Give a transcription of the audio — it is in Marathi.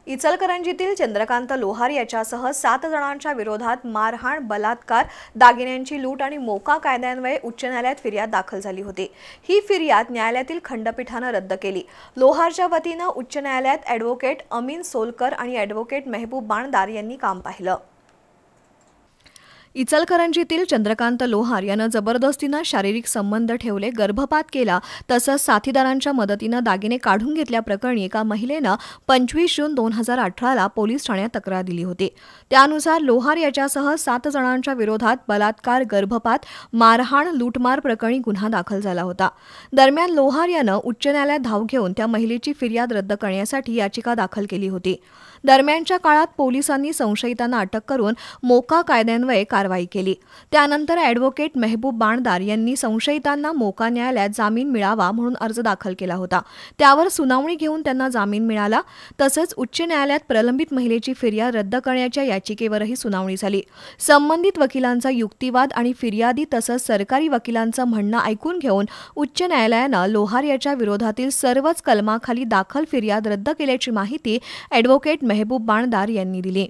इचलकरंजीतील चंद्रकांत लोहार याच्यासह 7 जणांच्या विरोधात मारहाण, बलात्कार, दागिन्यांची लूट आणि मोका कायद्यान्वये उच्च न्यायालयात फिर्याद दाखल झाली होती। ही फिर्याद न्यायालयातील खंडपीठाने रद्द केली। लोहारच्या वतीने उच्च न्यायालयात ॲडव्होकेट अमीन सोलकर आणि ॲडव्होकेट मेहबूब बाणदार यांनी काम पाहिलं। इचलकरंजीतील चंद्रकांत लोहार यानं जबरदस्तीने शारीरिक संबंध ठेवले, गर्भपात केला, तसंच साथीदारांच्या मदतीने दागिने काढून घेतल्याप्रकरणी एका महिलेनं 25 जून 2018 ला पोलीस ठाण्यात तक्रार दिली होती। त्यानुसार लोहार याच्यासह 7 जणांच्या विरोधात बलात्कार, गर्भपात, मारहाण, लूटमार प्रकरणी गुन्हा दाखल झाला होता। दरम्यान लोहार यानं उच्च न्यायालयात धाव घेऊन त्या महिलेची फिर्याद रद्द करण्यासाठी याचिका दाखल केली होती। दरम्यानच्या काळात पोलिसांनी संशयितांना अटक करून मोका कायद्यान्वये कारवाई केली। त्यानंतर ॲडव्होकेट मेहबूब बाणदार यांनी संशयितांना मोका न्यायालयात जामीन मिळावा म्हणून अर्ज दाखल केला होता। त्यावर सुनावणी घेऊन त्यांना जामीन मिळाला। तसंच उच्च न्यायालयात प्रलंबित महिलेची फिर्याद रद्द करण्याच्या याचिकेवरही सुनावणी झाली। संबंधित वकिलांचा युक्तिवाद आणि फिर्यादी तसंच सरकारी वकिलांचं म्हणणं ऐकून घेऊन उच्च न्यायालयानं लोहार याच्या विरोधातील सर्वच कलमाखाली दाखल फिर्याद रद्द केल्याची माहिती ॲडव्होकेट मेहबूब बाणदार यांनी दिली।